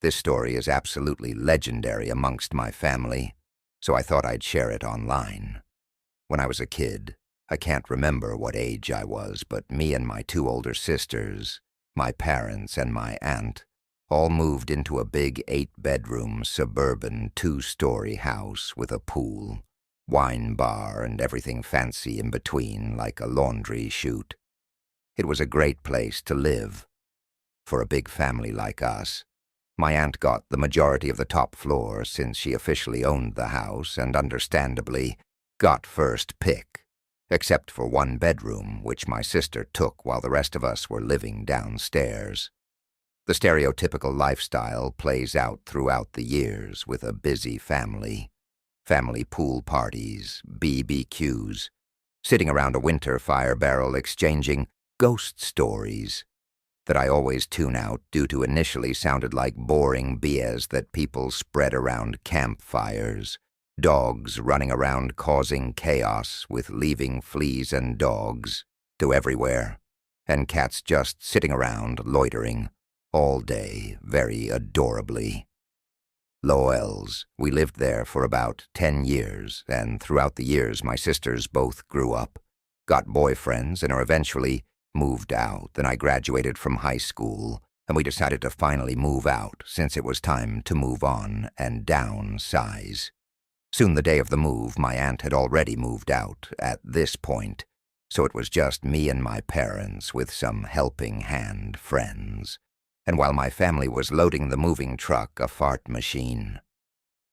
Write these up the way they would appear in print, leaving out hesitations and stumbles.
This story is absolutely legendary amongst my family, so I thought I'd share it online. When I was a kid, I can't remember what age I was, but me and my two older sisters, my parents, and my aunt all moved into a big 8-bedroom suburban 2-story house with a pool, wine bar, and everything fancy in between like a laundry chute. It was a great place to live. For a big family like us, my aunt got the majority of the top floor since she officially owned the house and understandably got first pick, except for one bedroom which my sister took while the rest of us were living downstairs. The stereotypical lifestyle plays out throughout the years with a busy family pool parties, BBQs, sitting around a winter fire barrel exchanging ghost stories that I always tune out due to initially sounded like boring BS that people spread around campfires, dogs running around causing chaos with leaving fleas and dogs to everywhere, and cats just sitting around loitering all day very adorably. Lowell's. We lived there for about 10 years, and throughout the years my sisters both grew up, got boyfriends, and are eventually moved out. Then I graduated from high school, and we decided to finally move out since it was time to move on and downsize. Soon the day of the move, my aunt had already moved out at this point, so it was just me and my parents with some helping hand friends. And while my family was loading the moving truck, a fart machine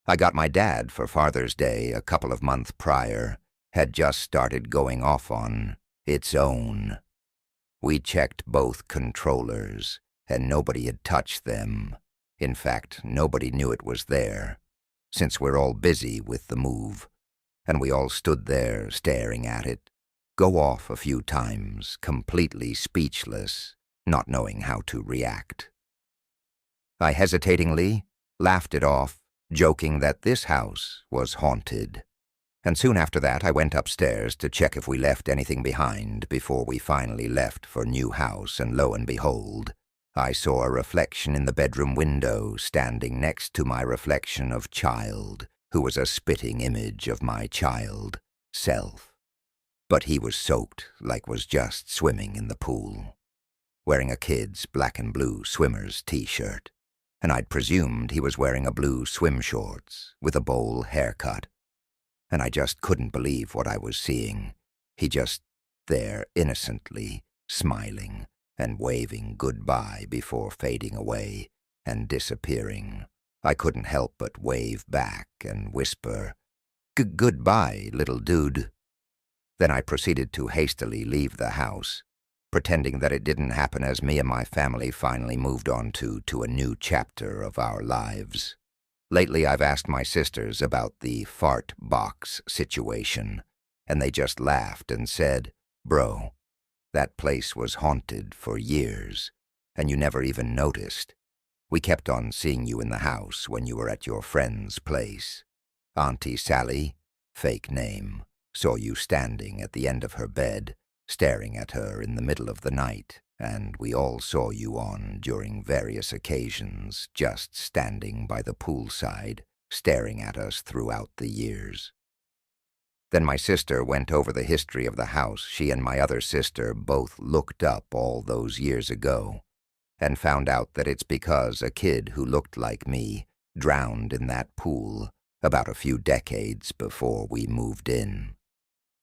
I got my dad for Father's Day a couple of months prior had just started going off on its own. We checked both controllers, and nobody had touched them. In fact, nobody knew it was there, since we're all busy with the move, and we all stood there staring at it go off a few times, completely speechless, not knowing how to react. I hesitatingly laughed it off, joking that this house was haunted. And soon after that I went upstairs to check if we left anything behind before we finally left for new house, and lo and behold, I saw a reflection in the bedroom window standing next to my reflection of child, who was a spitting image of my child self. But he was soaked like was just swimming in the pool, wearing a kid's black and blue swimmer's t-shirt, and I'd presumed he was wearing a blue swim shorts with a bowl haircut. And I just couldn't believe what I was seeing. He just there innocently smiling and waving goodbye before fading away and disappearing. I couldn't help but wave back and whisper, "Goodbye, little dude." Then I proceeded to hastily leave the house, pretending that it didn't happen as me and my family finally moved on to a new chapter of our lives. Lately I've asked my sisters about the fart box situation, and they just laughed and said, "Bro, that place was haunted for years, and you never even noticed. We kept on seeing you in the house when you were at your friend's place. Auntie Sally, fake name, saw you standing at the end of her bed, staring at her in the middle of the night, and we all saw you on during various occasions, just standing by the poolside, staring at us throughout the years." Then my sister went over the history of the house she and my other sister both looked up all those years ago, and found out that it's because a kid who looked like me drowned in that pool about a few decades before we moved in.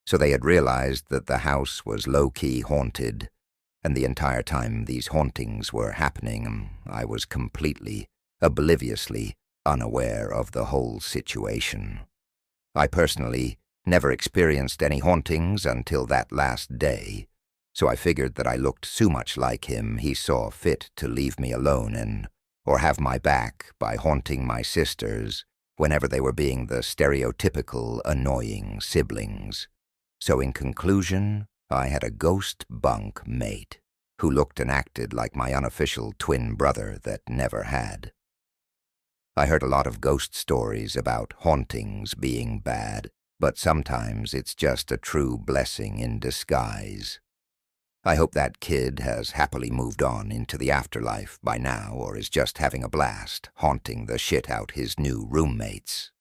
So they had realized that the house was low-key haunted, and the entire time these hauntings were happening, I was completely, obliviously unaware of the whole situation. I personally never experienced any hauntings until that last day, so I figured that I looked so much like him he saw fit to leave me alone or have my back by haunting my sisters whenever they were being the stereotypical annoying siblings. So in conclusion, I had a ghost bunk mate who looked and acted like my unofficial twin brother that never had. I heard a lot of ghost stories about hauntings being bad, but sometimes it's just a true blessing in disguise. I hope that kid has happily moved on into the afterlife by now or is just having a blast, haunting the shit out his new roommates.